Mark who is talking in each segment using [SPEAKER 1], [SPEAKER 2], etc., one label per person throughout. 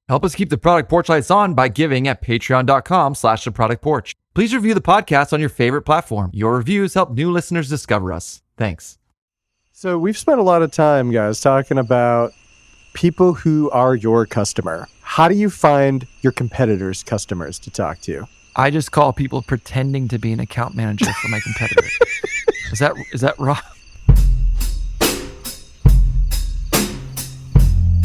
[SPEAKER 1] Help us keep the Product Porch lights on by giving at patreon.com/the Product Porch. Please review the podcast on your favorite platform. Your reviews help new listeners discover us. Thanks.
[SPEAKER 2] So we've spent a lot of time, guys, talking about people who are your customer. How do you find your competitors' customers to talk to?
[SPEAKER 1] I just call people pretending to be an account manager for my competitor. Is that wrong?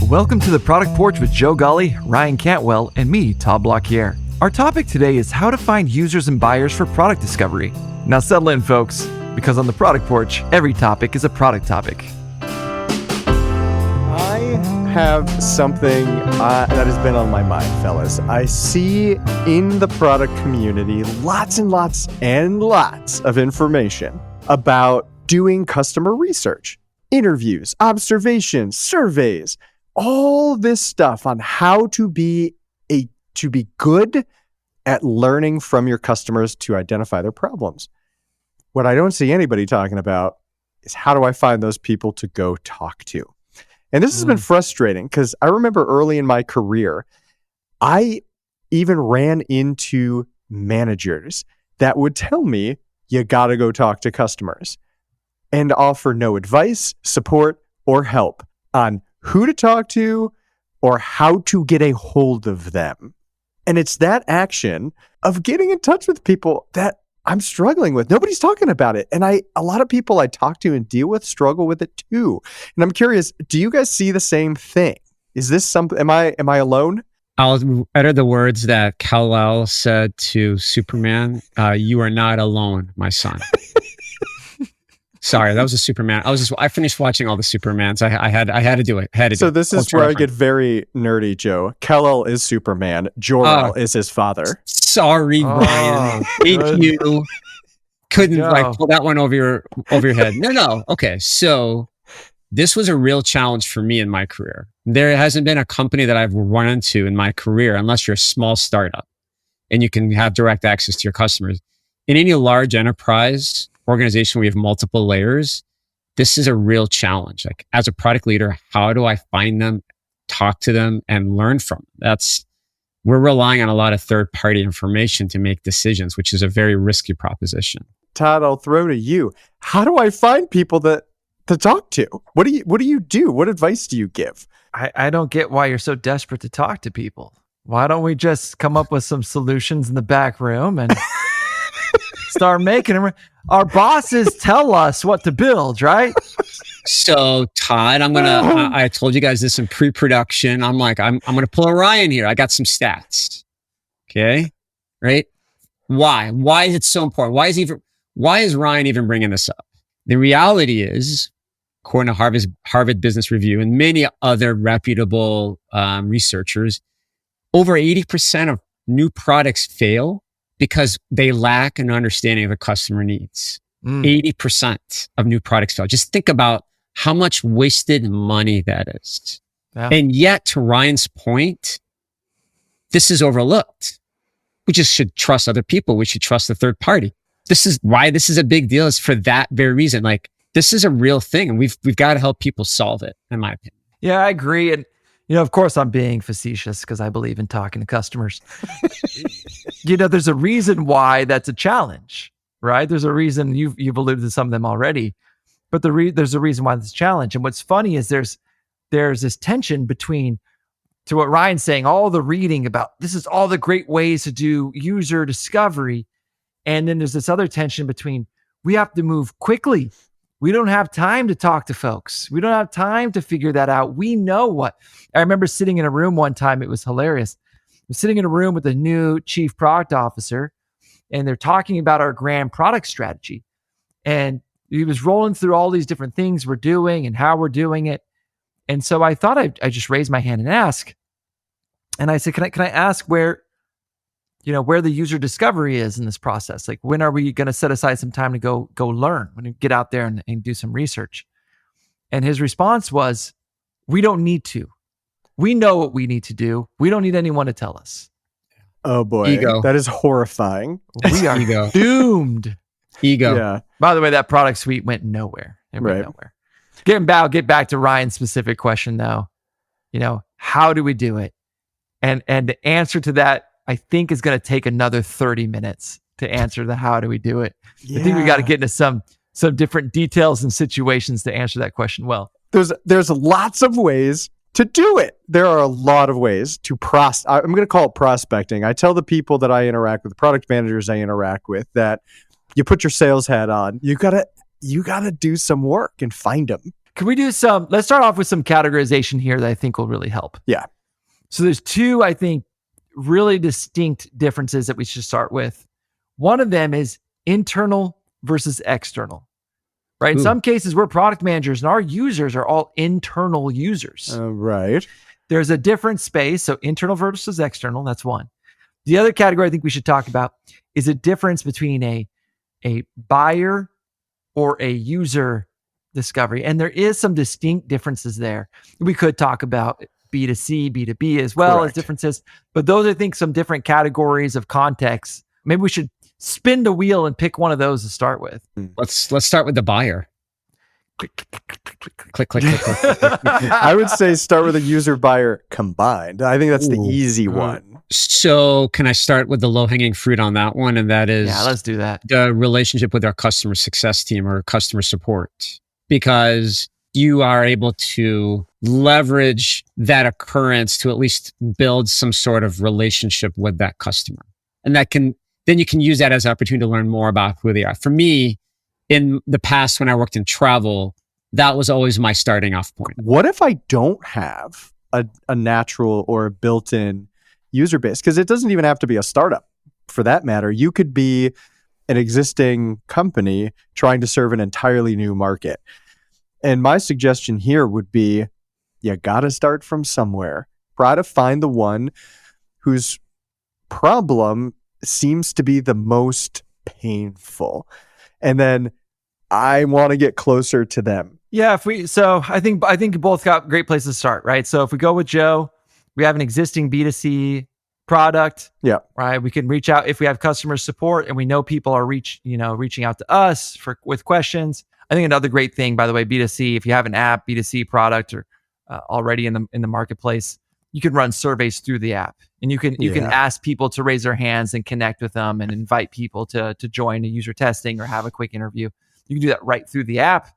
[SPEAKER 1] Welcome to the Product Porch with Joe Ghali, Ryan Cantwell, and me, Todd Blaquiere. Our topic today is how to find users and buyers for product discovery. Now settle in, folks, because on the Product Porch, every topic is a product topic.
[SPEAKER 2] I have something that has been on my mind, fellas. I see in the product community lots and lots and lots of information about doing customer research, interviews, observations, surveys, all this stuff on how to be good at learning from your customers to identify their problems. What I don't see anybody talking about is how do I find those people to go talk to? And this has been frustrating because I remember early in my career, I even ran into managers that would tell me, you got to go talk to customers, and offer no advice, support, or help on who to talk to or how to get a hold of them. And it's that action of getting in touch with people that I'm struggling with. Nobody's talking about it. And a lot of people I talk to and deal with struggle with it too. And I'm curious, do you guys see the same thing? Is this something, am I alone?
[SPEAKER 3] I'll utter the words that Kal-El said to Superman. You are not alone, my son. Sorry, that was a Superman. I finished watching all the Supermans. I had to do it.
[SPEAKER 2] So this is where I get very nerdy, Joe. Kal-El is Superman. Jor-El is his father.
[SPEAKER 3] Sorry, Ryan. Thank you. Couldn't pull that one over your head. No. Okay, so this was a real challenge for me in my career. There hasn't been a company that I've run into in my career, unless you're a small startup and you can have direct access to your customers. In any large enterprise organization, we have multiple layers. This is a real challenge. Like, as a product leader, how do I find them, talk to them, and learn from them? We're relying on a lot of third-party information to make decisions, which is a very risky proposition.
[SPEAKER 2] Todd, I'll throw to you. How do I find people to talk to? What do you do? What advice do you give?
[SPEAKER 1] I don't get why you're so desperate to talk to people. Why don't we just come up with some solutions in the back room and start making them? Our bosses tell us what to build, right?
[SPEAKER 3] So, Todd, I told you guys this in pre-production. I'm gonna pull a Ryan here. I got some stats. Okay. Right. Why is it so important? Why is Ryan even bringing this up? The reality is, according to Harvard Business Review and many other reputable researchers, over 80% of new products fail because they lack an understanding of the customer needs. 80% of new products fail. Just think about how much wasted money that is. Yeah. And yet, to Ryan's point, this is overlooked. We just should trust other people. We should trust the third party. This is why this is a big deal, is for that very reason. Like, this is a real thing, and we've got to help people solve it, in my opinion.
[SPEAKER 1] Yeah, I agree. And, of course I'm being facetious because I believe in talking to customers. There's a reason why that's a challenge, right? There's a reason. You've alluded to some of them already, but there's a reason why it's a challenge. And what's funny is there's this tension between, to what Ryan's saying, all the reading about this is all the great ways to do user discovery. And then there's this other tension between, we have to move quickly. We don't have time to talk to folks. We don't have time to figure that out. We know what. I remember sitting in a room one time. It was hilarious. I was sitting in a room with a new chief product officer, and they're talking about our grand product strategy. And he was rolling through all these different things we're doing and how we're doing it. And so I thought I just raise my hand and ask. And I said, can I ask where the user discovery is in this process? Like, when are we going to set aside some time to go learn, when you get out there and do some research? And his response was, we don't need to. We know what we need to do. We don't need anyone to tell us.
[SPEAKER 2] Oh boy.
[SPEAKER 3] Ego.
[SPEAKER 2] That is horrifying.
[SPEAKER 1] We are doomed.
[SPEAKER 3] Ego.
[SPEAKER 2] Yeah.
[SPEAKER 1] By the way, that product suite went nowhere. It went nowhere. Get back to Ryan's specific question though. How do we do it? And the answer to that, I think, is going to take another 30 minutes to answer the how do we do it. I think we got to get into some different details and situations to answer that question well.
[SPEAKER 2] There's lots of ways to do it. There are a lot of ways to I'm going to call it prospecting. I tell the people that I interact with, the product managers I interact with, that you put your sales hat on. You gotta do some work and find them.
[SPEAKER 1] Can we do let's start off with some categorization here that I think will really help.
[SPEAKER 2] Yeah.
[SPEAKER 1] So there's two, I think, really distinct differences that we should start with. One of them is internal versus external, right? In some cases, we're product managers and our users are all internal users.
[SPEAKER 2] Right.
[SPEAKER 1] There's a different space. So internal versus external, that's one. The other category I think we should talk about is a difference between a buyer or a user discovery. And there is some distinct differences there. We could talk about B2C, B2B as well as differences, but those are, I think, some different categories of context. Maybe we should spin the wheel and pick one of those to start with.
[SPEAKER 3] Let's start with the buyer. Click, click, click.
[SPEAKER 2] I would say start with a user buyer combined. I think that's the easy one.
[SPEAKER 3] So can I start with the low-hanging fruit on that one? And that is,
[SPEAKER 1] let's do that.
[SPEAKER 3] The relationship with our customer success team or customer support, because you are able to leverage that occurrence to at least build some sort of relationship with that customer. And then you can use that as an opportunity to learn more about who they are. For me, in the past, when I worked in travel, that was always my starting off point.
[SPEAKER 2] What if I don't have a natural or a built-in user base? Because it doesn't even have to be a startup for that matter. You could be an existing company trying to serve an entirely new market. And my suggestion here would be, you got to start from somewhere. Try to find the one whose problem seems to be the most painful. And then I want to get closer to them.
[SPEAKER 1] Yeah, I think both got great places to start, right? So if we go with Joe, we have an existing B2C product.
[SPEAKER 2] Yeah.
[SPEAKER 1] Right. We can reach out if we have customer support and we know people are reaching out to us with questions. I think another great thing, by the way, B2C, if you have an app, B2C product or already in the marketplace, you can run surveys through the app, and you can ask people to raise their hands and connect with them and invite people to join a user testing or have a quick interview. You can do that right through the app.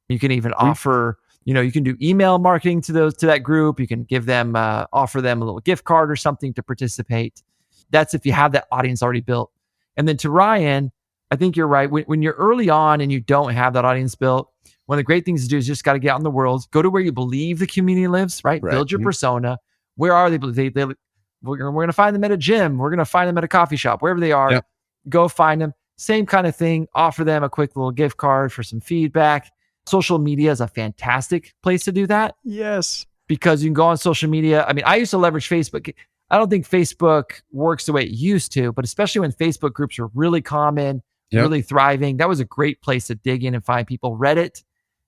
[SPEAKER 1] You can even offer, you can do email marketing to that group. You can give them, offer them a little gift card or something to participate. That's if you have that audience already built. And then to Ryan, I think you're right. When you're early on and you don't have that audience built, one of the great things to do is just got to get out in the world, go to where you believe the community lives, right? Build your persona. Where are they? We're going to find them at a gym. We're going to find them at a coffee shop, wherever they are. Yep. Go find them. Same kind of thing. Offer them a quick little gift card for some feedback. Social media is a fantastic place to do that.
[SPEAKER 2] Yes.
[SPEAKER 1] Because you can go on social media. I mean, I used to leverage Facebook. I don't think Facebook works the way it used to, but especially when Facebook groups are really common, really thriving, that was a great place to dig in and find people. Reddit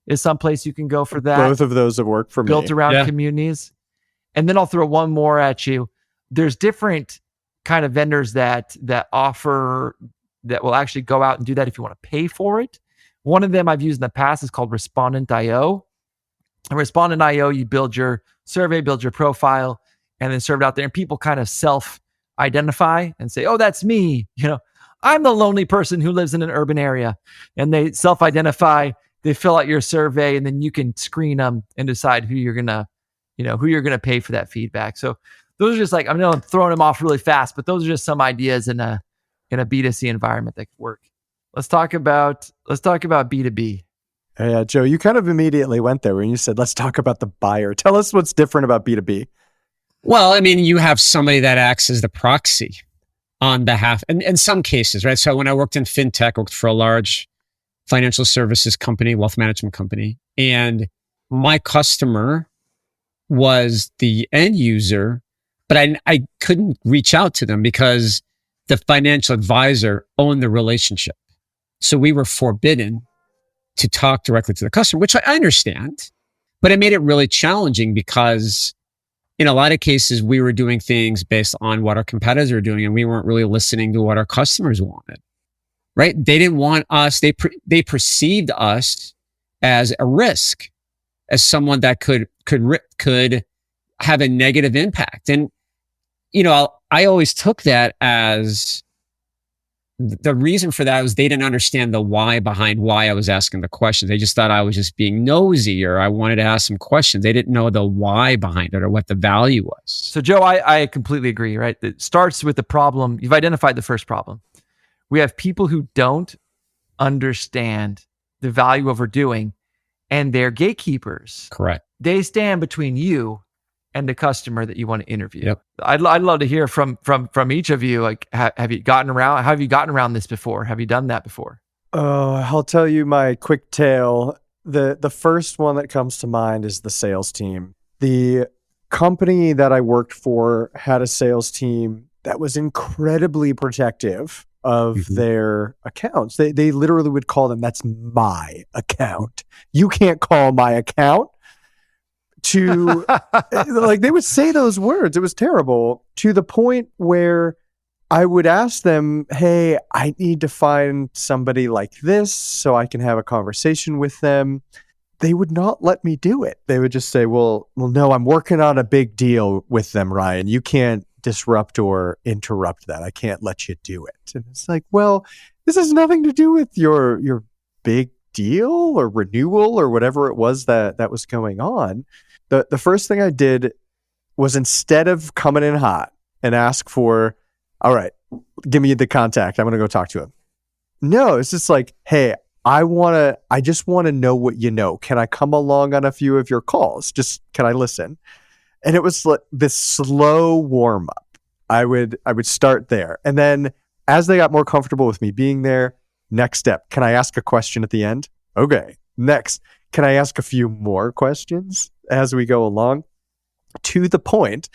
[SPEAKER 1] is some place you can go for that.
[SPEAKER 2] Both of those have worked for me.
[SPEAKER 1] Built around communities. And then I'll throw one more at you. There's different kind of vendors that offer, that will actually go out and do that if you want to pay for it. One of them I've used in the past is called Respondent.io. And Respondent.io, you build your survey, build your profile, and then serve it out there. And people kind of self-identify and say, oh, that's me. I'm the lonely person who lives in an urban area. And they self-identify, they fill out your survey, and then you can screen them and decide who you're going to pay for that feedback. So those are just like, I'm throwing them off really fast, but those are just some ideas in a B2C environment that could work. Let's talk about B2B.
[SPEAKER 2] Yeah, Joe, you kind of immediately went there when you said, let's talk about the buyer. Tell us what's different about B2B.
[SPEAKER 3] Well, I mean, you have somebody that acts as the proxy on behalf, and in some cases, right? So when I worked in fintech, I worked for a large financial services company, wealth management company, and my customer was the end user, but I couldn't reach out to them because the financial advisor owned the relationship. So we were forbidden to talk directly to the customer, which I understand, but it made it really challenging because in a lot of cases, we were doing things based on what our competitors were doing, and we weren't really listening to what our customers wanted, right? They didn't want us. They perceived us as a risk, as someone that could have a negative impact. And I always took that as the reason for that was they didn't understand the why behind why I was asking the questions. They just thought I was just being nosy or I wanted to ask some questions. They didn't know the why behind it or what the value was.
[SPEAKER 1] So Joe, I completely agree, right? It starts with the problem. You've identified the first problem. We have people who don't understand the value of what we're doing, and they're gatekeepers.
[SPEAKER 3] Correct.
[SPEAKER 1] They stand between you and the customer that you want to interview.
[SPEAKER 3] Yep.
[SPEAKER 1] I'd love to hear from each of you. Like, have you gotten around this before? Have you done that before?
[SPEAKER 2] I'll tell you my quick tale. The first one that comes to mind is the sales team. The company that I worked for had a sales team that was incredibly protective of their accounts. They literally would call them, that's my account. You can't call my account. To like, they would say those words. It was terrible, to the point where I would ask them, hey, I need to find somebody like this so I can have a conversation with them. They would not let me do it. They would just say, well, no, I'm working on a big deal with them, Ryan. You can't disrupt or interrupt that. I can't let you do it. And it's like, well, this has nothing to do with your big deal or renewal or whatever it was that was going on. The first thing I did was, instead of coming in hot and ask for, all right, give me the contact, I'm going to go talk to him. No, it's just like, hey, I just want to know what you know. Can I come along on a few of your calls? Just, can I listen? And it was like this slow warm up. I would start there. And then as they got more comfortable with me being there, next step, can I ask a question at the end? Okay. Next, can I ask a few more questions as we go along? To the point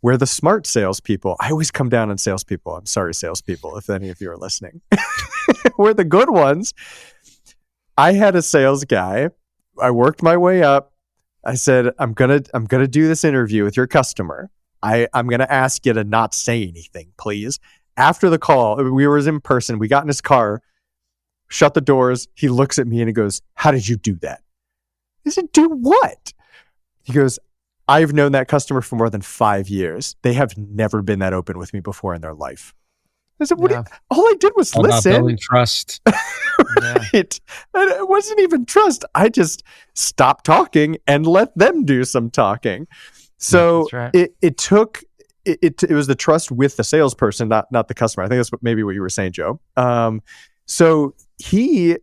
[SPEAKER 2] where the smart salespeople, I always come down on salespeople. I'm sorry, salespeople, if any of you are listening. We're the good ones. I had a sales guy. I worked my way up. I said, I'm gonna do this interview with your customer. I'm gonna ask you to not say anything, please. After the call, we were in person. We got in his car, shut the doors. He looks at me and he goes, how did you do that? I said, do what? He goes, I've known that customer for more than 5 years. They have never been that open with me before in their life. I said, what? All I did was listen.
[SPEAKER 3] About building trust.
[SPEAKER 2] Right. And it wasn't even trust. I just stopped talking and let them do some talking. So
[SPEAKER 1] right.
[SPEAKER 2] it was the trust with the salesperson, not the customer. I think that's maybe what you were saying, Joe. So he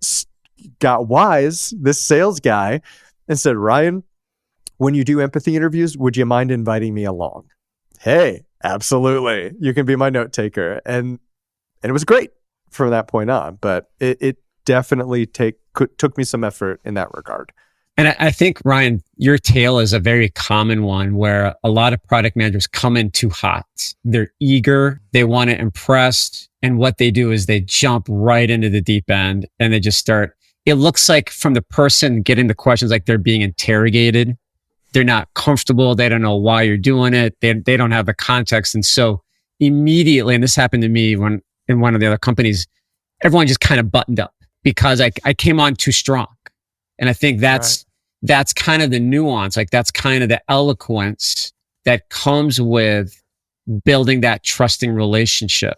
[SPEAKER 2] got wise, this sales guy, and said, Ryan, when you do empathy interviews, would you mind inviting me along? Hey, absolutely. You can be my note taker. And it was great from that point on, but it definitely took me some effort in that regard.
[SPEAKER 3] And I think, Ryan, your tale is a very common one where a lot of product managers come in too hot. They're eager. They want to impress. And what they do is they jump right into the deep end and they just start. It looks like from the person getting the questions, like they're being interrogated. They're not comfortable. They don't know why you're doing it. They don't have the context. And so immediately, and this happened to me when in one of the other companies, everyone just kind of buttoned up because I came on too strong. And I think that's kind of the nuance. Like that's kind of the eloquence that comes with building that trusting relationship,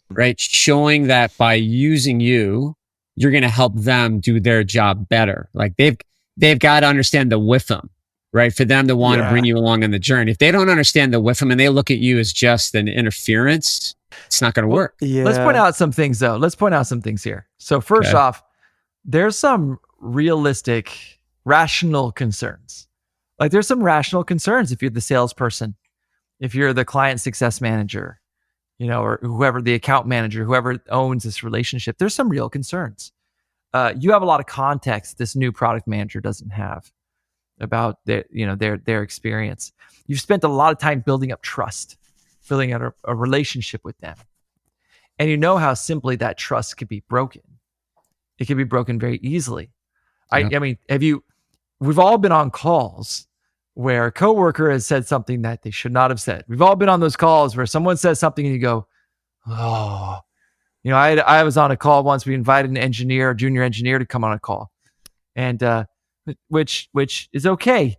[SPEAKER 3] right? Showing that by using you, you're going to help them do their job better. Like they've got to understand the WIIFM, right? For them to want to bring you along on the journey. If they don't understand the WIIFM and they look at you as just an interference, it's not going to work.
[SPEAKER 2] Yeah.
[SPEAKER 1] Let's point out some things though. Let's point out some things here. So first off, there's some realistic, rational concerns. Like there's some rational concerns if you're the salesperson, if you're the client success manager, or whoever the account manager, whoever owns this relationship, there's some real concerns. You have a lot of context this new product manager doesn't have about their experience. You've spent a lot of time building up trust, building out a relationship with them. And you know how simply that trust could be broken. It can be broken very easily. I mean, we've all been on calls where a coworker has said something that they should not have said. We've all been on those calls where someone says something and you go, oh, I was on a call once. We invited a junior engineer to come on a call, and which is okay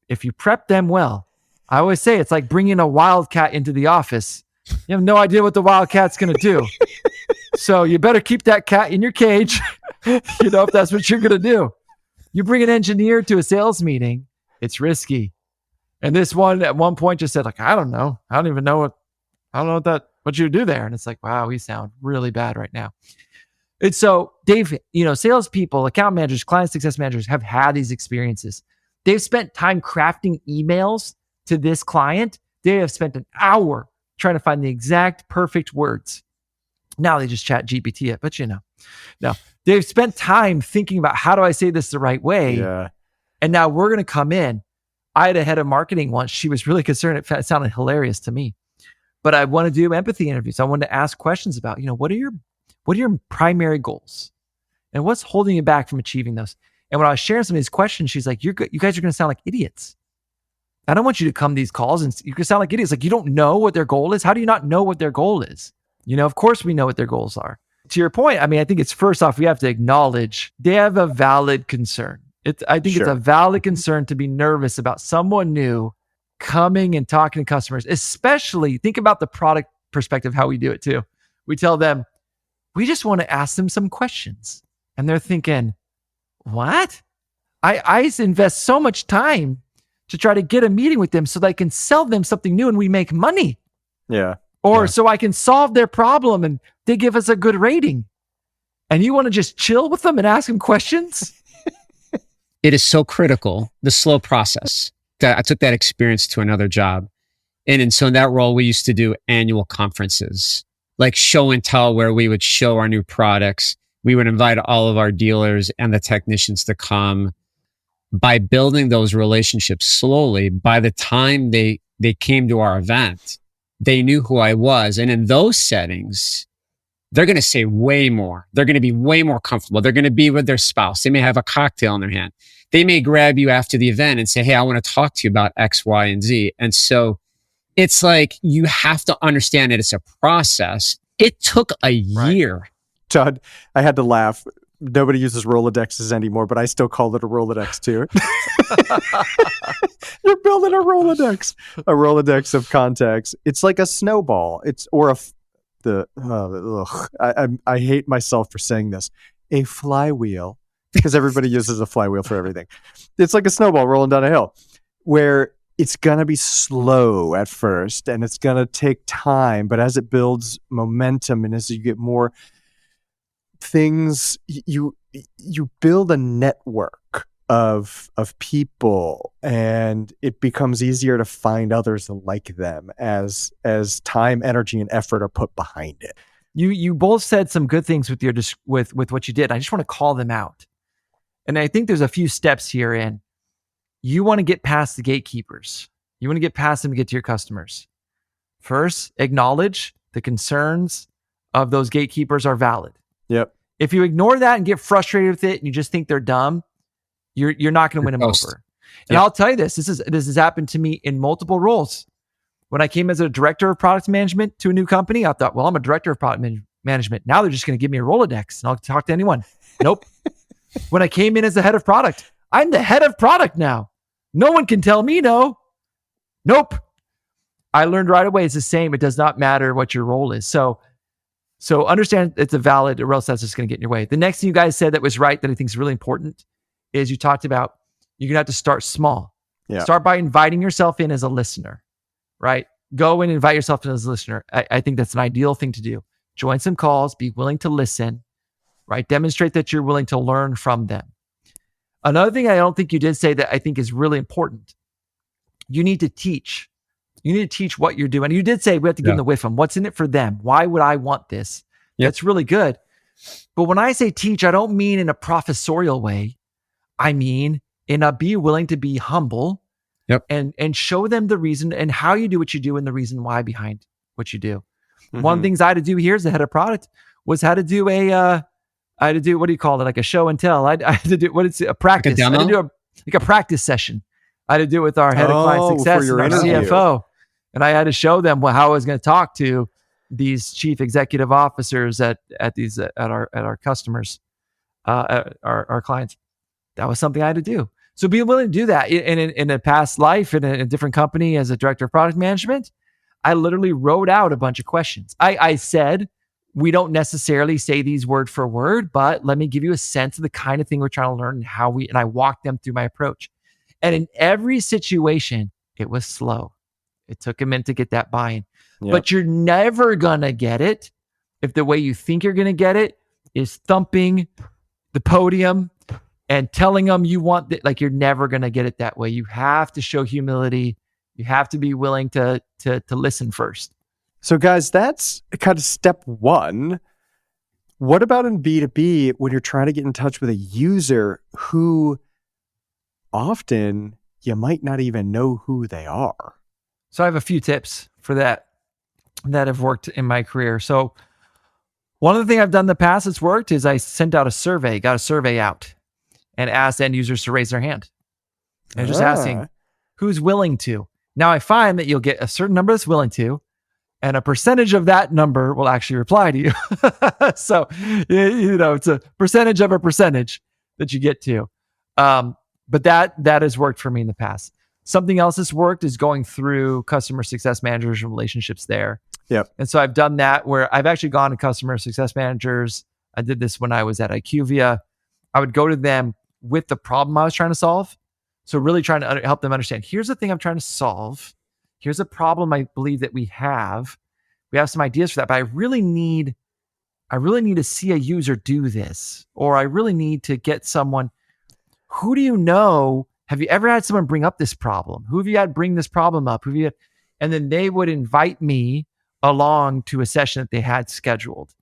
[SPEAKER 1] if you prep them well. I always say it's like bringing a wildcat into the office. You have no idea what the wildcat's going to do. So you better keep that cat in your cage, if that's what you're going to do. You bring an engineer to a sales meeting, it's risky. And this one at one point just said, like, I don't know. I don't know what you do there. And it's like, wow, we sound really bad right now. And so Dave, salespeople, account managers, client success managers have had these experiences. They've spent time crafting emails to this client. They have spent an hour trying to find the exact perfect words. Now they just chat GPT it, but no, they've spent time thinking about how do I say this the right way?
[SPEAKER 2] Yeah.
[SPEAKER 1] And now we're going to come in. I had a head of marketing once. She was really concerned. It sounded hilarious to me, but I want to do empathy interviews. I wanted to ask questions about, what are your primary goals and what's holding you back from achieving those? And when I was sharing some of these questions, she's like, you guys are going to sound like idiots. I don't want you to come to these calls and you can sound like idiots. Like, you don't know what their goal is. How do you not know what their goal is? Of course we know what their goals are. To your point, I think it's first off, we have to acknowledge they have a valid concern. I think it's a valid concern to be nervous about someone new coming and talking to customers, especially think about the product perspective, how we do it too. We tell them, we just want to ask them some questions. And they're thinking, what? I invest so much time to try to get a meeting with them so that I can sell them something new and we make money.
[SPEAKER 2] Yeah.
[SPEAKER 1] Or so I can solve their problem and they give us a good rating. And you want to just chill with them and ask them questions?
[SPEAKER 3] It is so critical, the slow process. That I took that experience to another job. And so in that role, we used to do annual conferences, like show and tell, where we would show our new products. We would invite all of our dealers and the technicians to come. By building those relationships slowly, by the time they came to our event, they knew who I was. And in those settings, they're going to say way more. They're going to be way more comfortable. They're going to be with their spouse. They may have a cocktail in their hand. They may grab you after the event and say, hey, I want to talk to you about X, Y, and Z. And so it's like, you have to understand that it's a process. It took a year.
[SPEAKER 2] Todd, I had to laugh. Nobody uses Rolodexes anymore, but I still call it a Rolodex too. You're building a Rolodex of contacts. It's like a snowball. I hate myself for saying this. A flywheel, because everybody uses a flywheel for everything. It's like a snowball rolling down a hill, where it's going to be slow at first and it's going to take time, but as it builds momentum and as you get more things, you build a network of people, and it becomes easier to find others like them as time, energy, and effort are put behind it.
[SPEAKER 1] You both said some good things with what you did. I just want to call them out, and I think there's a few steps here. In you want to get past the gatekeepers. You want to get past them to get to your customers. First, acknowledge the concerns of those gatekeepers are valid.
[SPEAKER 2] Yep.
[SPEAKER 1] If you ignore that and get frustrated with it and you just think they're dumb, you're not going to win them over. And I'll tell you this has happened to me in multiple roles. When I came as a director of product management to a new company, I thought, well, I'm a director of product management. Now they're just going to give me a Rolodex and I'll talk to anyone. Nope. When I came in as the head of product, I'm the head of product now. No one can tell me no. Nope. I learned right away it's the same. It does not matter what your role is. So understand it's a valid, or else that's just going to get in your way. The next thing you guys said that was right, that I think is really important, is you talked about you're going to have to start small. Yeah. Start by inviting yourself in as a listener, right? Go and invite yourself in as a listener. I think that's an ideal thing to do. Join some calls, be willing to listen, right? Demonstrate that you're willing to learn from them. Another thing I don't think you did say that I think is really important, you need to teach. You need to teach what you're doing. You did say we have to give them the WIIFM. What's in it for them? Why would I want this? Yep. That's really good. But when I say teach, I don't mean in a professorial way. I mean in a be willing to be humble and show them the reason and how you do what you do and the reason why behind what you do. Mm-hmm. One of the things I had to do here as the head of product was how to do what do you call it? Like a show and tell. I had to do a practice. I had to do a practice session. I had to do it with our head of client success and our CFO. And I had to show them how I was going to talk to these chief executive officers at our customers, our clients. That was something I had to do. So be willing to do that. In a past life, in a different company as a director of product management, I literally wrote out a bunch of questions. I said, we don't necessarily say these word for word, but let me give you a sense of the kind of thing we're trying to learn and I walked them through my approach. And in every situation, it was slow. It took a minute to get that buy-in. Yep. But you're never going to get it if the way you think you're going to get it is thumping the podium and telling them you want that. Like, you're never going to get it that way. You have to show humility. You have to be willing to listen first.
[SPEAKER 2] So guys, that's kind of step one. What about in B2B when you're trying to get in touch with a user who often you might not even know who they are?
[SPEAKER 1] So I have a few tips for that have worked in my career. So one of the things I've done in the past that's worked is I sent out got a survey out and asked end users to raise their hand. And just asking who's willing to. Now I find that you'll get a certain number that's willing to, and a percentage of that number will actually reply to you. So, it's a percentage of a percentage that you get to. But that has worked for me in the past. Something else that's worked is going through customer success managers and relationships there.
[SPEAKER 2] Yep.
[SPEAKER 1] And so I've done that where I've actually gone to customer success managers. I did this when I was at IQVIA. I would go to them with the problem I was trying to solve. So really trying to help them understand, here's the thing I'm trying to solve. Here's a problem I believe that we have. We have some ideas for that, but I really need to see a user do this, or I really need to get someone. Who do you know? Have you ever had someone bring up this problem? Who have you had bring this problem up? And then they would invite me along to a session that they had scheduled.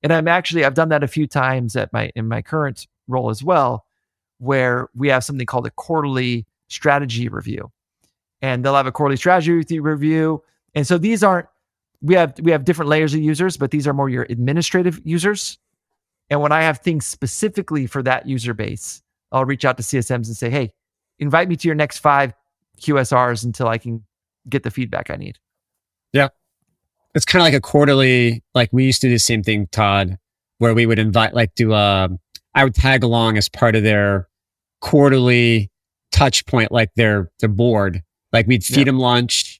[SPEAKER 1] And I've done that a few times in my current role as well, where we have something called a quarterly strategy review. And they'll have a quarterly strategy review. And so we have different layers of users, but these are more your administrative users. And when I have things specifically for that user base, I'll reach out to CSMs and say, hey, invite me to your next 5 QSRs until I can get the feedback I need.
[SPEAKER 3] Yeah. It's kind of like a quarterly, like we used to do the same thing, Todd, where we would invite, I would tag along as part of their quarterly touch point, like their board. Like we'd feed them lunch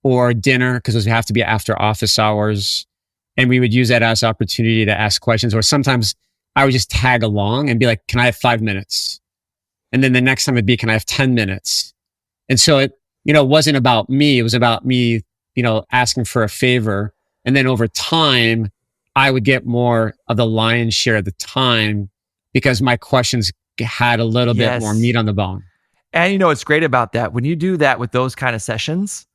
[SPEAKER 3] or dinner because those have to be after office hours. And we would use that as an opportunity to ask questions. Or sometimes I would just tag along and be like, can I have 5 minutes? And then the next time it'd be, can I have 10 minutes? And so it wasn't about me. It was about me, asking for a favor. And then over time, I would get more of the lion's share of the time because my questions had a little bit more meat on the bone.
[SPEAKER 1] And what's great about that, when you do that with those kind of sessions,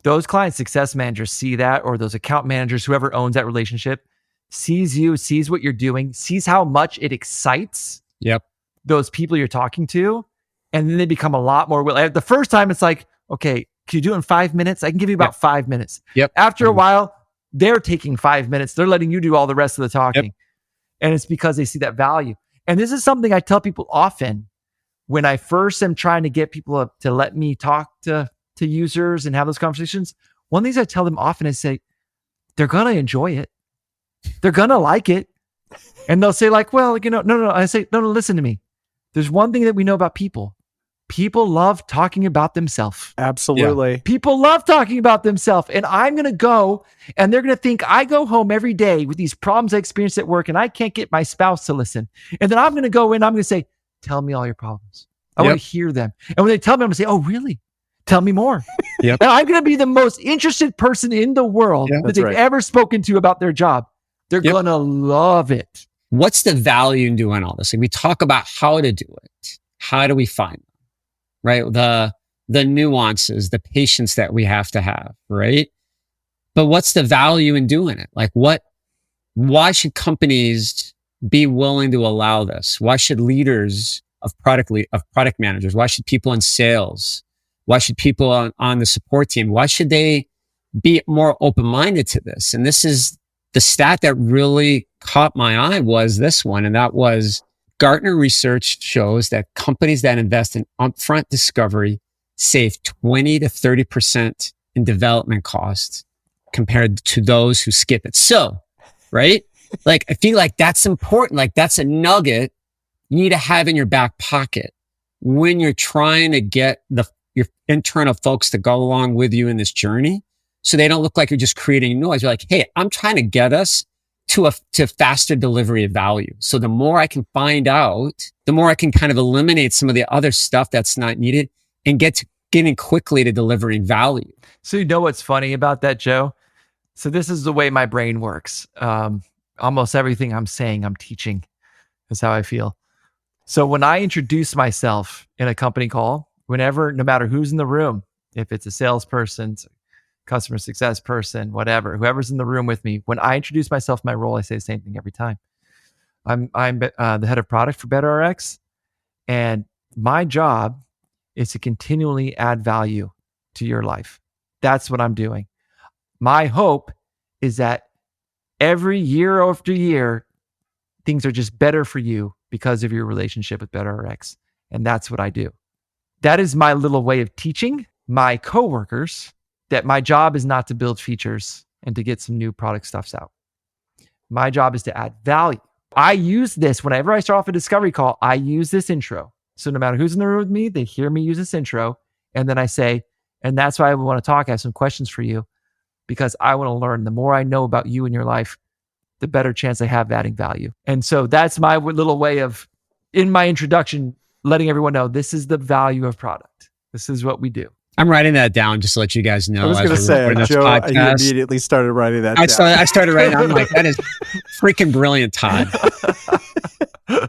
[SPEAKER 1] those client success managers see that, or those account managers, whoever owns that relationship, sees you, sees what you're doing, sees how much it excites those people you're talking to. And then they become a lot more willing. The first time it's like, okay, can you do it in 5 minutes? I can give you about 5 minutes. After a while, they're taking 5 minutes. They're letting you do all the rest of the talking. And it's because they see that value. And this is something I tell people often when I first am trying to get people to let me talk to users and have those conversations. One of the things I tell them often is say, they're going to enjoy it. They're going to like it. And they'll say like, well, no. I say, no, listen to me. There's one thing that we know about people. People love talking about themselves.
[SPEAKER 2] Absolutely.
[SPEAKER 1] Yeah. People love talking about themselves. And I'm going to go and they're going to think I go home every day with these problems I experience at work and I can't get my spouse to listen. And then I'm going to go in, I'm going to say, tell me all your problems. I want to hear them. And when they tell me, I'm going to say, oh, really? Tell me more. And I'm going to be the most interested person in the world that they've ever spoken to about their job. They're going to love it.
[SPEAKER 3] What's the value in doing all this? Like we talk about how to do it. How do we find them? Right? The nuances, the patience that we have to have, right? But what's the value in doing it? Like why should companies be willing to allow this? Why should leaders of product managers, why should people in sales, why should people on the support team, why should they be more open-minded to this? And this is the stat that really caught my eye was this one. And that was Gartner research shows that companies that invest in upfront discovery save 20 to 30% in development costs compared to those who skip it. So, right? Like, I feel like that's important. Like that's a nugget you need to have in your back pocket. when you're trying to get your internal folks to go along with you in this journey, so they don't look like you're just creating noise. You're like, hey, I'm trying to get us to faster delivery of value. So the more I can find out, the more I can kind of eliminate some of the other stuff that's not needed and getting quickly to delivering value.
[SPEAKER 1] So you know what's funny about that, Joe? So this is the way my brain works. Almost everything I'm saying, I'm teaching. That's how I feel. So when I introduce myself in a company call, no matter who's in the room, if it's a salesperson, customer success person, whatever, whoever's in the room with me, when I introduce myself, my role, I say the same thing every time. I'm the head of product for BetterRx, and my job is to continually add value to your life. That's what I'm doing. My hope is that every year after year, things are just better for you because of your relationship with BetterRx. And that's what I do. That is my little way of teaching my coworkers that my job is not to build features and to get some new product stuffs out. My job is to add value. I use this whenever I start off a discovery call. I use this intro. So no matter who's in the room with me, they hear me use this intro. And then I say, and that's why I want to talk. I have some questions for you because I want to learn. The more I know about you and your life, the better chance I have of adding value. And so that's my little way of, in my introduction, letting everyone know this is the value of product. This is what we do.
[SPEAKER 3] I'm writing that down just to let you guys know.
[SPEAKER 2] I was going to say, Joe, you immediately started writing that down.
[SPEAKER 3] I started writing. I'm like, that is freaking brilliant, Todd.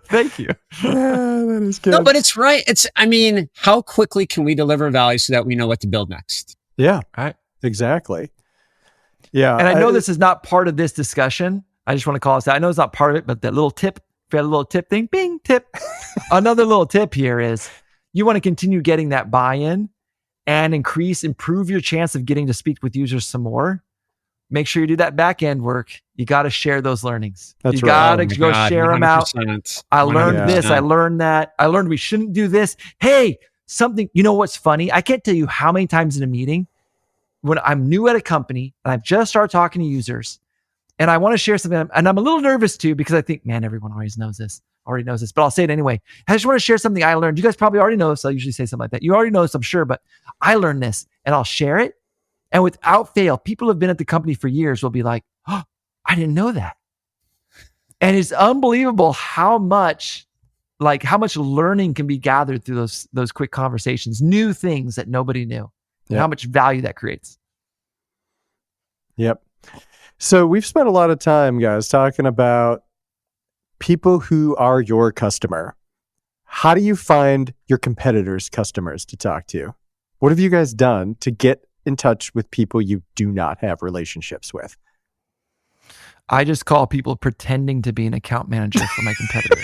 [SPEAKER 1] Thank you.
[SPEAKER 2] That is good.
[SPEAKER 3] No, but it's right. How quickly can we deliver value so that we know what to build next?
[SPEAKER 2] Yeah,
[SPEAKER 1] right.
[SPEAKER 2] Exactly. Yeah.
[SPEAKER 1] And I know this is not part of this discussion. I just want to call us out. I know it's not part of it, but that little tip, if you had a little tip thing, bing, tip. Another little tip here is you want to continue getting that buy-in and improve your chance of getting to speak with users some more. Make sure you do that back end work. You got to share those learnings.
[SPEAKER 2] That's
[SPEAKER 1] you
[SPEAKER 2] right.
[SPEAKER 1] got to go share 100%. Them out. I learned this. I learned that. I learned we shouldn't do this. Hey, something, you know what's funny? I can't tell you how many times in a meeting when I'm new at a company and I've just started talking to users and I want to share something, and I'm a little nervous too because I think, man, everyone already knows this, but I'll say it anyway. I just want to share something I learned. You guys probably already know this. I'll usually say something like that. You already know this, I'm sure, but I learned this and I'll share it. And without fail, people who have been at the company for years will be like, oh, I didn't know that. And it's unbelievable how much learning can be gathered through those quick conversations, new things that nobody knew, and how much value that creates.
[SPEAKER 2] Yep. So we've spent a lot of time, guys, talking about people who are your customer. How do you find your competitors' customers to talk to? What have you guys done to get in touch with people you do not have relationships with?
[SPEAKER 1] I just call people pretending to be an account manager for my competitor.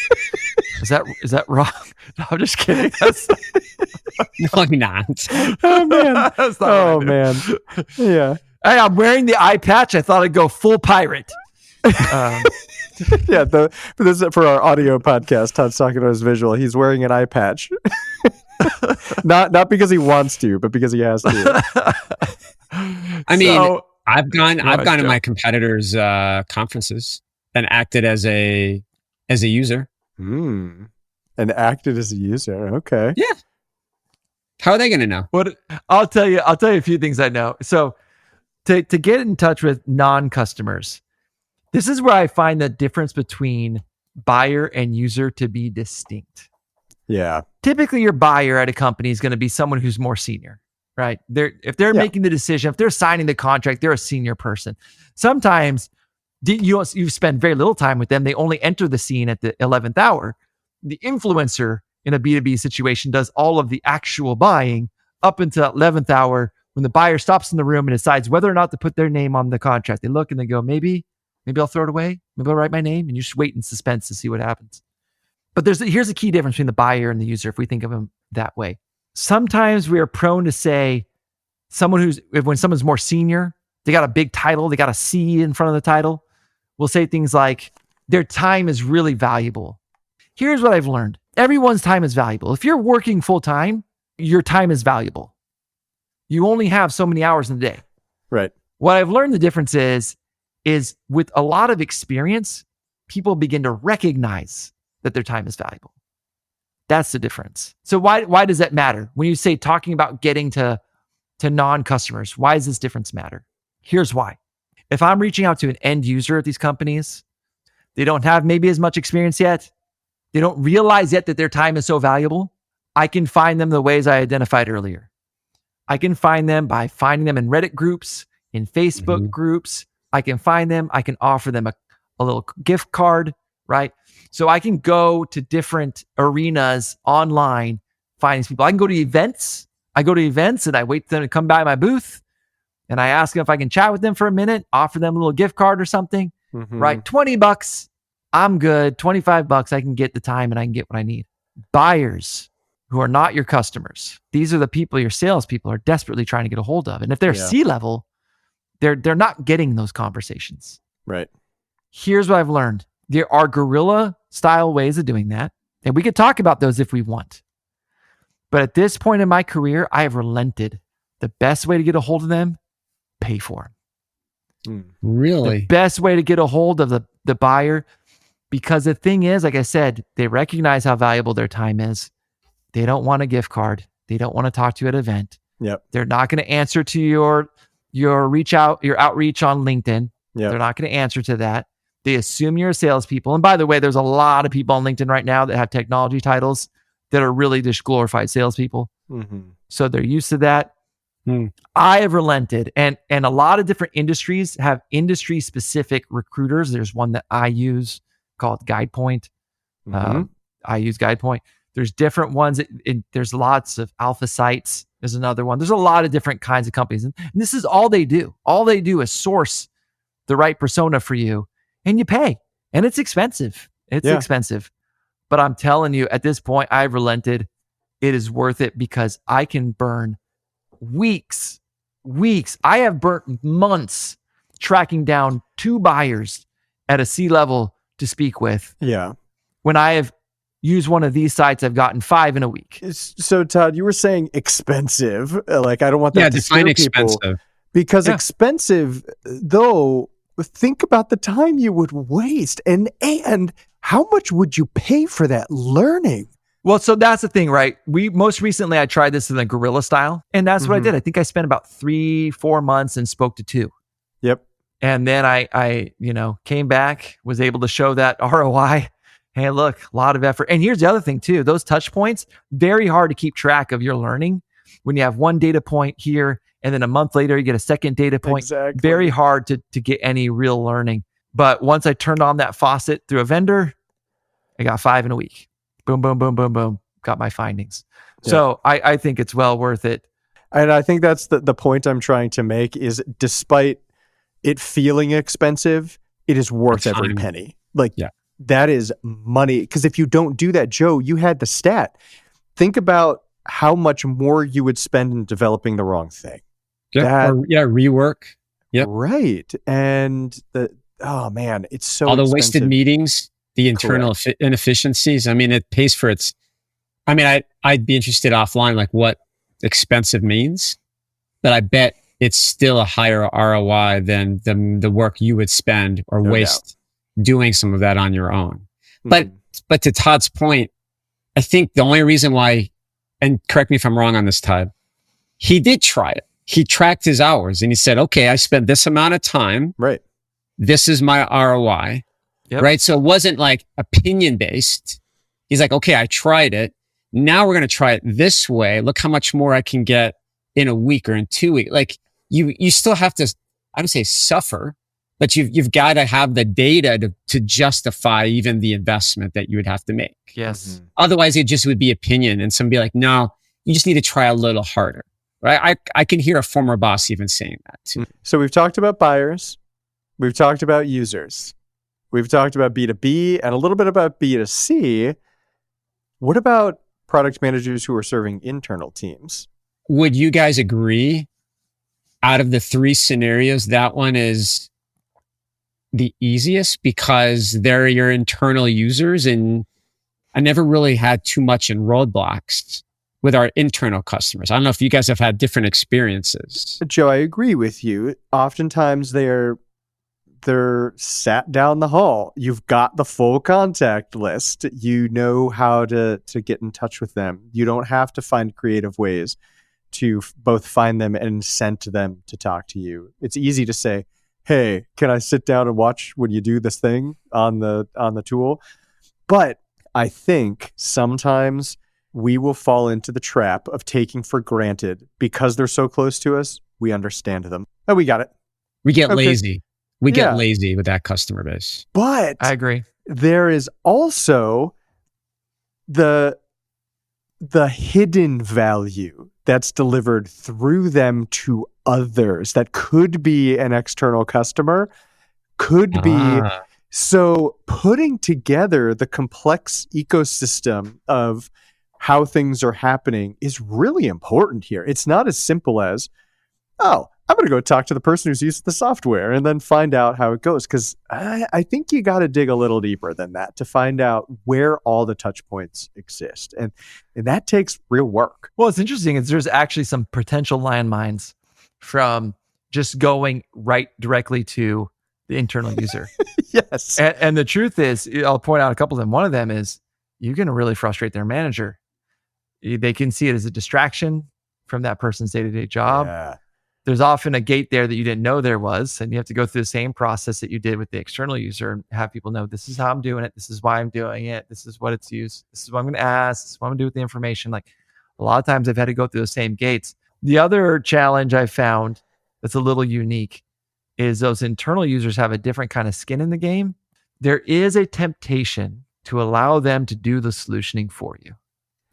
[SPEAKER 1] Is that wrong? No, I'm just kidding.
[SPEAKER 3] No, you're not.
[SPEAKER 2] Oh man. Oh man. Yeah.
[SPEAKER 1] Hey, I'm wearing the eye patch. I thought I'd go full pirate.
[SPEAKER 2] Yeah, for our audio podcast, Todd's talking about his visual. He's wearing an eye patch. Not because he wants to, but because he has to.
[SPEAKER 3] I've gone to my competitors' conferences and acted as a user.
[SPEAKER 2] And acted as a user. Okay.
[SPEAKER 3] Yeah. How are they going to know?
[SPEAKER 1] What I'll tell you a few things I know. So to get in touch with non-customers, this is where I find the difference between buyer and user to be distinct.
[SPEAKER 2] Yeah.
[SPEAKER 1] Typically, your buyer at a company is going to be someone who's more senior, right? If they're making the decision, if they're signing the contract, they're a senior person. Sometimes you spend very little time with them. They only enter the scene at the 11th hour. The influencer in a B2B situation does all of the actual buying up until that 11th hour when the buyer stops in the room and decides whether or not to put their name on the contract. They look and they go, maybe I'll throw it away. Maybe I'll write my name, and you just wait in suspense to see what happens. But here's a key difference between the buyer and the user if we think of them that way. Sometimes we are prone to say when someone's more senior, they got a big title, they got a C in front of the title. We'll say things like, their time is really valuable. Here's what I've learned. Everyone's time is valuable. If you're working full time, your time is valuable. You only have so many hours in the day.
[SPEAKER 2] Right.
[SPEAKER 1] What I've learned the difference is with a lot of experience, people begin to recognize that their time is valuable. That's the difference. So why does that matter? When you say talking about getting to non-customers, why does this difference matter? Here's why. If I'm reaching out to an end user at these companies, they don't have maybe as much experience yet. They don't realize yet that their time is so valuable. I can find them the ways I identified earlier. I can find them by finding them in Reddit groups, in Facebook groups. I can find them. I can offer them a little gift card, right? So I can go to different arenas online, find these people. I can go to events. I go to events and I wait for them to come by my booth and I ask them if I can chat with them for a minute, offer them a little gift card or something, right? $20, I'm good. $25, I can get the time and I can get what I need. Buyers who are not your customers, these are the people your salespeople are desperately trying to get a hold of. And if they're C-level, they're not getting those conversations.
[SPEAKER 2] Right.
[SPEAKER 1] Here's what I've learned. There are guerrilla style ways of doing that. And we could talk about those if we want. But at this point in my career, I have relented. The best way to get a hold of them, pay for them.
[SPEAKER 3] Really?
[SPEAKER 1] The best way to get a hold of the buyer, because the thing is, like I said, they recognize how valuable their time is. They don't want a gift card. They don't want to talk to you at an event.
[SPEAKER 2] Yep.
[SPEAKER 1] They're not going to answer to your outreach on LinkedIn. They're not going to answer to that. They assume you're a salespeople. And by the way, there's a lot of people on LinkedIn right now that have technology titles that are really just glorified salespeople. So they're used to that. I have relented. And a lot of different industries have industry-specific recruiters. There's one that I use called Guidepoint. I use Guidepoint. There's different ones. There's lots of Alpha Sites. There's another one. There's a lot of different kinds of companies. And this is all they do. All they do is source the right persona for you. And you pay. And it's expensive. It's expensive. But I'm telling you, at this point, I've relented. It is worth it because I can burn weeks. I have burnt months tracking down 2 buyers at a C-level to speak with.
[SPEAKER 2] Yeah.
[SPEAKER 1] When I have used one of these sites, I've gotten 5 in a week.
[SPEAKER 2] So Todd, you were saying expensive. Like, I don't want that to scare people.
[SPEAKER 3] Expensive.
[SPEAKER 2] Because expensive, though, think about the time you would waste and how much would you pay for that learning?
[SPEAKER 1] Well, so that's the thing, right? Most recently I tried this in the guerrilla style, and that's what I did. I think I spent about 3-4 months and spoke to 2.
[SPEAKER 2] Yep.
[SPEAKER 1] And then I came back, was able to show that ROI. Hey, look, a lot of effort. And here's the other thing too, those touch points, very hard to keep track of your learning when you have one data point here and then a month later you get a second data point.
[SPEAKER 2] Exactly.
[SPEAKER 1] Very hard to get any real learning. But once I turned on that faucet through a vendor, I got 5 in a week. Boom, boom, boom, boom, boom. Got my findings. Yeah. So I think it's well worth it.
[SPEAKER 2] And I think that's the point I'm trying to make is despite it feeling expensive, it is worth every penny. That is money. Because if you don't do that, Joe, you had the stat. Think about how much more you would spend in developing the wrong thing.
[SPEAKER 3] Rework. Yep.
[SPEAKER 2] Right. And it's so
[SPEAKER 3] all the
[SPEAKER 2] expensive.
[SPEAKER 3] Wasted meetings, the internal inefficiencies. I mean, it pays for its. I mean, I'd be interested offline, like what expensive means, but I bet it's still a higher ROI than the work you would spend or waste doing some of that on your own. But to Todd's point, I think the only reason why, and correct me if I'm wrong on this, Todd, he did try it. He tracked his hours and he said, okay, I spent this amount of time.
[SPEAKER 2] Right.
[SPEAKER 3] This is my ROI. Yep. Right. So it wasn't like opinion based. He's like, okay, I tried it. Now we're going to try it this way. Look how much more I can get in a week or in 2 weeks. Like you still have to, I don't say suffer, but you've got to have the data to justify even the investment that you would have to make.
[SPEAKER 1] Yes.
[SPEAKER 3] Otherwise it just would be opinion and somebody like, no, you just need to try a little harder. Right. I can hear a former boss even saying that too.
[SPEAKER 2] So we've talked about buyers. We've talked about users. We've talked about B2B and a little bit about B2C. What about product managers who are serving internal teams?
[SPEAKER 3] Would you guys agree, out of the 3 scenarios, that one is the easiest because they're your internal users? And I never really had too much in roadblocks with our internal customers. I don't know if you guys have had different experiences.
[SPEAKER 2] Joe, I agree with you. Oftentimes they're they're sat down the hall. You've got the full contact list. You know how to get in touch with them. You don't have to find creative ways to both find them and incent them to talk to you. It's easy to say, hey, can I sit down and watch when you do this thing on the tool? But I think sometimes we will fall into the trap of taking for granted, because they're so close to us, we understand them. Oh, we got it.
[SPEAKER 3] We get
[SPEAKER 2] Okay.
[SPEAKER 3] lazy. We get
[SPEAKER 2] Yeah.
[SPEAKER 3] lazy with that customer base.
[SPEAKER 2] But
[SPEAKER 1] I agree.
[SPEAKER 2] there is also the hidden value that's delivered through them to others that could be an external customer, could be. So putting together the complex ecosystem of how things are happening is really important here. It's not as simple as, oh, I'm going to go talk to the person who's used the software and then find out how it goes. Because I think you got to dig a little deeper than that to find out where all the touch points exist. And that takes real work.
[SPEAKER 1] Well, it's interesting is there's actually some potential landmines from just going right directly to the internal user.
[SPEAKER 2] Yes.
[SPEAKER 1] And the truth is, I'll point out a couple of them. One of them is you're going to really frustrate their manager. They can see it as a distraction from that person's day-to-day job.
[SPEAKER 2] Yeah.
[SPEAKER 1] There's often a gate there that you didn't know there was, and you have to go through the same process that you did with the external user and have people know this is how I'm doing it. This is why I'm doing it. This is what it's used. This is what I'm going to ask. This is what I'm going to do with the information. Like a lot of times I've had to go through the same gates. The other challenge I found that's a little unique is those internal users have a different kind of skin in the game. There is a temptation to allow them to do the solutioning for you.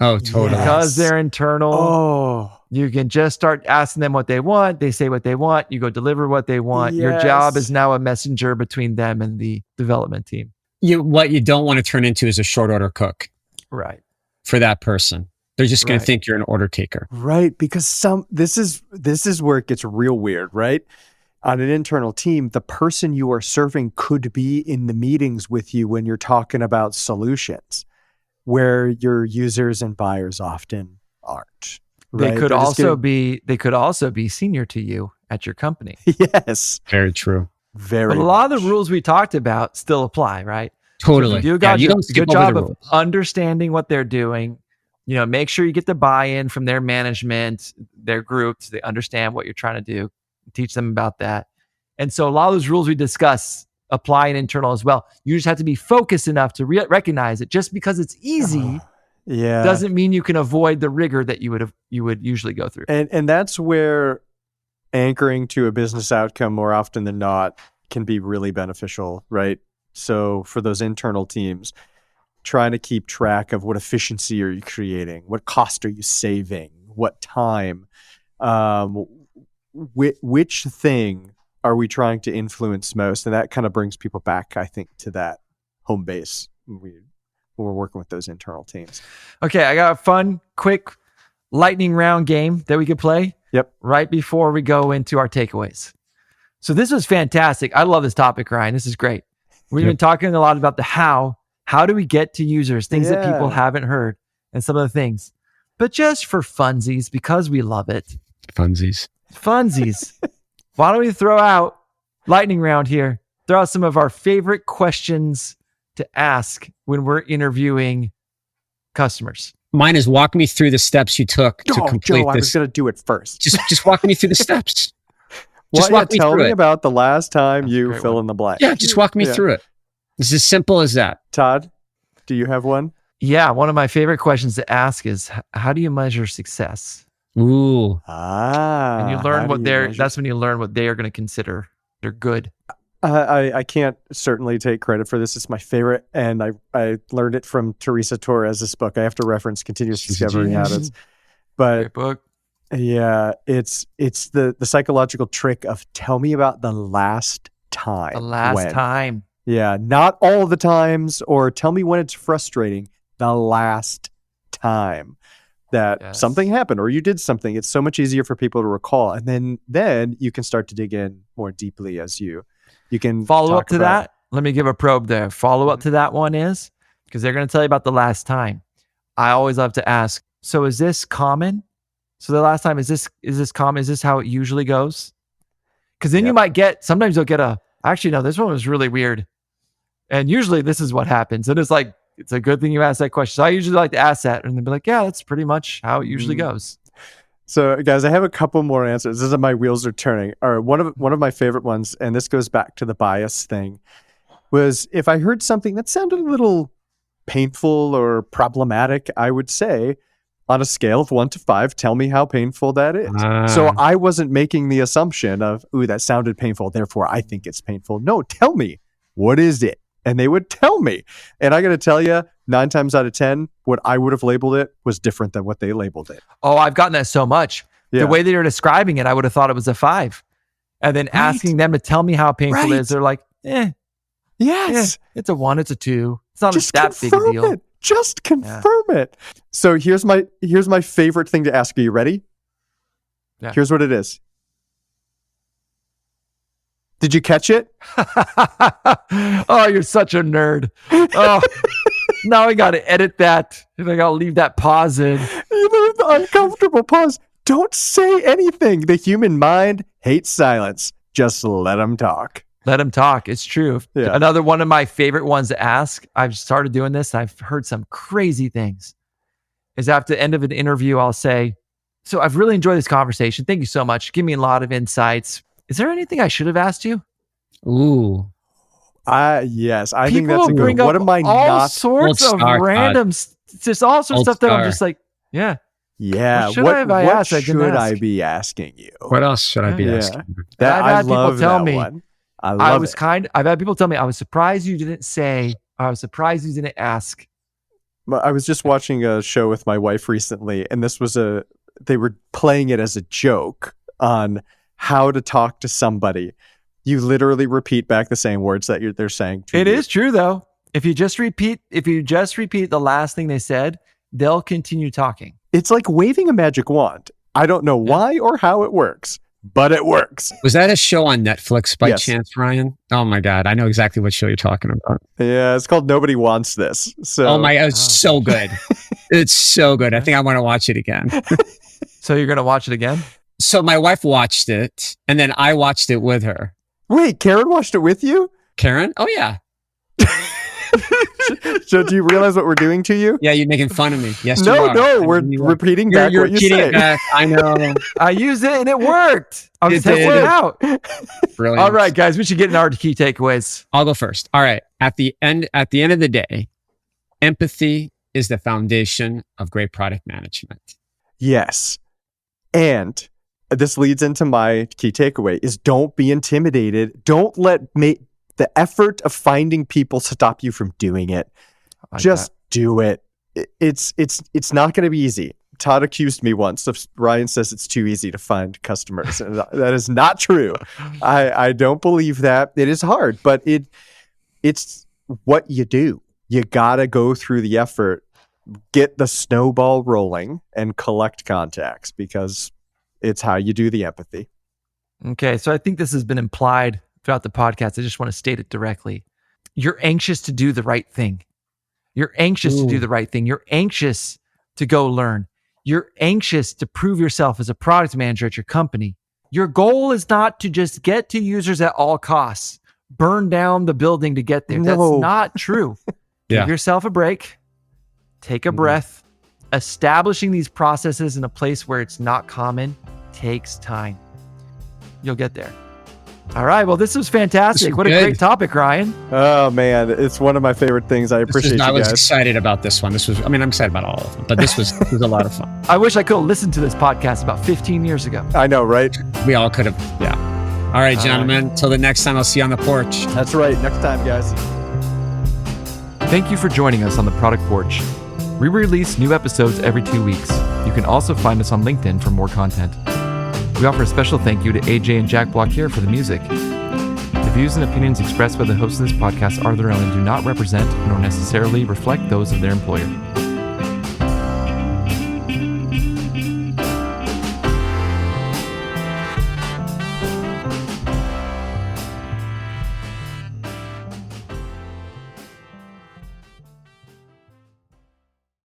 [SPEAKER 3] Oh, totally.
[SPEAKER 2] Yes.
[SPEAKER 1] Because they're internal.
[SPEAKER 2] Oh,
[SPEAKER 1] You can just start asking them what they want. They say what they want. You go deliver what they want. Your
[SPEAKER 2] Yes.
[SPEAKER 1] job is now a messenger between them and the development team.
[SPEAKER 3] What you don't want to turn into is a short order cook
[SPEAKER 1] Right.
[SPEAKER 3] for that person. They're just going
[SPEAKER 1] Right.
[SPEAKER 3] to think you're an order taker.
[SPEAKER 2] right. Because this is where it gets real weird, right? On an internal team, the person you are serving could be in the meetings with you when you're talking about solutions, where your users and buyers often aren't. Right?
[SPEAKER 1] They could
[SPEAKER 2] They're just
[SPEAKER 1] also be senior to you at your company.
[SPEAKER 2] yes,
[SPEAKER 3] Very true.
[SPEAKER 2] very.
[SPEAKER 1] But a lot of
[SPEAKER 2] much.
[SPEAKER 1] the rules we talked about still apply, right?
[SPEAKER 3] Totally.
[SPEAKER 1] So if you do
[SPEAKER 3] Yeah,
[SPEAKER 1] a
[SPEAKER 3] you
[SPEAKER 1] good,
[SPEAKER 3] don't skip
[SPEAKER 1] good
[SPEAKER 3] over
[SPEAKER 1] job
[SPEAKER 3] the
[SPEAKER 1] of
[SPEAKER 3] rules.
[SPEAKER 1] understanding what they're doing. Make sure you get the buy-in from their management, their groups. They understand what you're trying to do. Teach them about that. And so a lot of those rules we discuss apply in internal as well. You just have to be focused enough to recognize it. Just because it's easy
[SPEAKER 2] Yeah.
[SPEAKER 1] doesn't mean you can avoid the rigor that you would usually go through.
[SPEAKER 2] And that's where anchoring to a business outcome more often than not can be really beneficial, right? So for those internal teams, trying to keep track of what efficiency are you creating, what cost are you saving, what time, which thing are we trying to influence most? And that kind of brings people back, I think, to that home base when we're working with those internal teams.
[SPEAKER 1] Okay, I got a fun, quick lightning round game that we could play.
[SPEAKER 2] Yep.
[SPEAKER 1] Right before we go into our takeaways. So this was fantastic. I love this topic, Ryan. This is great. We've been talking a lot about the how. How do we get to users? Things that people
[SPEAKER 2] Yeah.
[SPEAKER 1] haven't heard and some of the things. But just for funsies, because we love it.
[SPEAKER 3] Funsies.
[SPEAKER 1] Why don't we throw out lightning round here? Throw out some of our favorite questions to ask when we're interviewing customers.
[SPEAKER 3] Mine is walk me through the steps you took to complete
[SPEAKER 2] Joe, I was
[SPEAKER 3] this.
[SPEAKER 2] going to do it first.
[SPEAKER 3] Just walk me through the steps. Just
[SPEAKER 2] Well,
[SPEAKER 3] walk me
[SPEAKER 2] tell
[SPEAKER 3] through
[SPEAKER 2] me
[SPEAKER 3] it.
[SPEAKER 2] about the last time
[SPEAKER 1] That's a
[SPEAKER 2] you
[SPEAKER 1] great
[SPEAKER 2] fill
[SPEAKER 1] one.
[SPEAKER 2] in the blank.
[SPEAKER 3] Yeah, just walk me
[SPEAKER 2] Yeah.
[SPEAKER 3] through it. It's as simple as that.
[SPEAKER 2] Todd, do you have one?
[SPEAKER 1] Yeah, one of my favorite questions to ask is how do you measure success?
[SPEAKER 3] Ooh.
[SPEAKER 1] And you
[SPEAKER 2] How
[SPEAKER 1] learn
[SPEAKER 2] do
[SPEAKER 1] what
[SPEAKER 2] you
[SPEAKER 1] they're
[SPEAKER 2] measure-
[SPEAKER 1] that's when you learn what they are going to consider they're good.
[SPEAKER 2] I can't certainly take credit for this. It's my favorite, and I learned it from Teresa Torres's book. I have to reference Continuous
[SPEAKER 3] She's a
[SPEAKER 2] Discovery
[SPEAKER 3] genius.
[SPEAKER 2] Habits. But
[SPEAKER 1] Great book.
[SPEAKER 2] yeah, it's the psychological trick of tell me about the last time.
[SPEAKER 1] The last
[SPEAKER 2] when.
[SPEAKER 1] time.
[SPEAKER 2] Yeah, not all the times, or tell me when it's frustrating. The last time that
[SPEAKER 1] Yes.
[SPEAKER 2] something happened or you did something. It's so much easier for people to recall, and then you can start to dig in more deeply as you can
[SPEAKER 1] Follow up
[SPEAKER 2] talk
[SPEAKER 1] to
[SPEAKER 2] about-
[SPEAKER 1] that. Let me give a probe there. Follow up to that one is because they're going to tell you about the last time. I always love to ask, so is this common? So the last time, is this common? Is this how it usually goes? Because then you
[SPEAKER 2] Yep.
[SPEAKER 1] might sometimes you'll get a Actually, no, this one was really weird. And usually this is what happens. And it's like, it's a good thing you asked that question. So I usually like to ask that and they'll be like, yeah, that's pretty much how it usually goes.
[SPEAKER 2] So guys, I have a couple more answers. This is my wheels are turning. Or one of my favorite ones, and this goes back to the bias thing, was if I heard something that sounded a little painful or problematic, I would say, on a scale of 1 to 5, tell me how painful that is. So I wasn't making the assumption of, ooh, that sounded painful, therefore I think it's painful. No, tell me, what is it? And they would tell me. And I got to tell you, 9 times out of 10, what I would have labeled it was different than what they labeled it.
[SPEAKER 1] Oh, I've gotten that so much.
[SPEAKER 2] Yeah.
[SPEAKER 1] The way they were describing it, I would have thought it was a 5. And then asking them to tell me how painful it is, they're like,
[SPEAKER 2] yes,
[SPEAKER 1] it's a 1, it's a 2. It's not
[SPEAKER 2] just
[SPEAKER 1] that big a deal.
[SPEAKER 2] Just confirm it. So here's my favorite thing to ask. Are you ready?
[SPEAKER 1] Yeah.
[SPEAKER 2] Here's what it is. Did you catch it?
[SPEAKER 1] Oh, you're such a nerd. Oh, now I got to edit that. And I got to leave that pause in.
[SPEAKER 2] Even the uncomfortable pause. Don't say anything. The human mind hates silence. Just let them talk.
[SPEAKER 1] Let them talk. It's true.
[SPEAKER 2] Yeah.
[SPEAKER 1] Another one of my favorite ones to ask, I've started doing this. I've heard some crazy things, is after the end of an interview, I'll say, so I've really enjoyed this conversation. Thank you so much. Give me a lot of insights. Is there anything I should have asked you?
[SPEAKER 3] Ooh.
[SPEAKER 2] Yes. I think
[SPEAKER 1] People
[SPEAKER 2] that's a good
[SPEAKER 1] bring
[SPEAKER 2] one. What
[SPEAKER 1] up
[SPEAKER 2] am I
[SPEAKER 1] all
[SPEAKER 2] not?
[SPEAKER 1] sorts of random, just all sorts of stuff that I'm just like, yeah.
[SPEAKER 2] Yeah.
[SPEAKER 1] What should
[SPEAKER 2] What I be asking you?
[SPEAKER 3] What else should I be asking?
[SPEAKER 2] That,
[SPEAKER 1] I've
[SPEAKER 2] I
[SPEAKER 1] had people
[SPEAKER 2] love
[SPEAKER 1] tell
[SPEAKER 2] that
[SPEAKER 1] me.
[SPEAKER 2] one. I've
[SPEAKER 1] had people tell me, I was surprised you didn't say, I was surprised you didn't ask.
[SPEAKER 2] I was just watching a show with my wife recently, and they were playing it as a joke on how to talk to somebody. You literally repeat back the same words that they're saying to you.
[SPEAKER 1] It is true though. If you just repeat the last thing they said, they'll continue talking.
[SPEAKER 2] It's like waving a magic wand. I don't know why or how it works, but it works.
[SPEAKER 3] Was that a show on Netflix by
[SPEAKER 2] Yes.
[SPEAKER 3] chance, Ryan? Oh my God. I know exactly what show you're talking about.
[SPEAKER 2] Yeah, it's called Nobody Wants This. So
[SPEAKER 3] Oh my God. It's so good. It's so good. I think I want to watch it again.
[SPEAKER 1] So you're going to watch it again?
[SPEAKER 3] So my wife watched it and then I watched it with her.
[SPEAKER 2] Wait, Karen watched it with you?
[SPEAKER 3] Karen? Oh yeah.
[SPEAKER 2] So do you realize what we're doing to you?
[SPEAKER 3] Yeah, you're making fun of me. Yes, you are.
[SPEAKER 2] No, we're repeating back
[SPEAKER 3] You're
[SPEAKER 2] what you
[SPEAKER 3] repeating
[SPEAKER 2] say.
[SPEAKER 3] it back. I know.
[SPEAKER 1] I used it and it worked. I was
[SPEAKER 3] It did.
[SPEAKER 1] testing it out.
[SPEAKER 3] Brilliant.
[SPEAKER 1] All right, guys, we should get into our key takeaways.
[SPEAKER 3] I'll go first. All right. At the end of the day, empathy is the foundation of great product management.
[SPEAKER 2] Yes. And this leads into my key takeaway is don't be intimidated. Don't let the effort of finding people stop you from doing it. Just do it. It's not going to be easy. Todd accused me once of Ryan says it's too easy to find customers. And that is not true. I don't believe that. It is hard, but it's what you do. You got to go through the effort, get the snowball rolling, and collect contacts because it's how you do the empathy.
[SPEAKER 1] Okay, so I think this has been implied throughout the podcast. I just want to state it directly. You're anxious to do the right thing. You're anxious to do the right thing. You're anxious to go learn. You're anxious to prove yourself as a product manager at your company. Your goal is not to just get to users at all costs, burn down the building to get there.
[SPEAKER 2] No.
[SPEAKER 1] That's not true.
[SPEAKER 3] Yeah.
[SPEAKER 1] Give yourself a break. Take a breath. Establishing these processes in a place where it's not common takes time. You'll get there. All right. Well, this was fantastic. What a great topic, Ryan.
[SPEAKER 2] Oh, man. It's one of my favorite things. I appreciate you guys.
[SPEAKER 3] I was excited about this one. I'm excited about all of them, but this was a lot of fun.
[SPEAKER 1] I wish I could have listened to this podcast about 15 years ago.
[SPEAKER 2] I know, right?
[SPEAKER 3] We all could have. Yeah. All right, gentlemen. Till the next time, I'll see you on the porch.
[SPEAKER 2] That's right. Next time, guys.
[SPEAKER 1] Thank you for joining us on the Product Porch. We release new episodes every 2 weeks. You can also find us on LinkedIn for more content. We offer a special thank you to AJ and Jack Blaquiere for the music. The views and opinions expressed by the hosts of this podcast are their own and do not represent nor necessarily reflect those of their employer.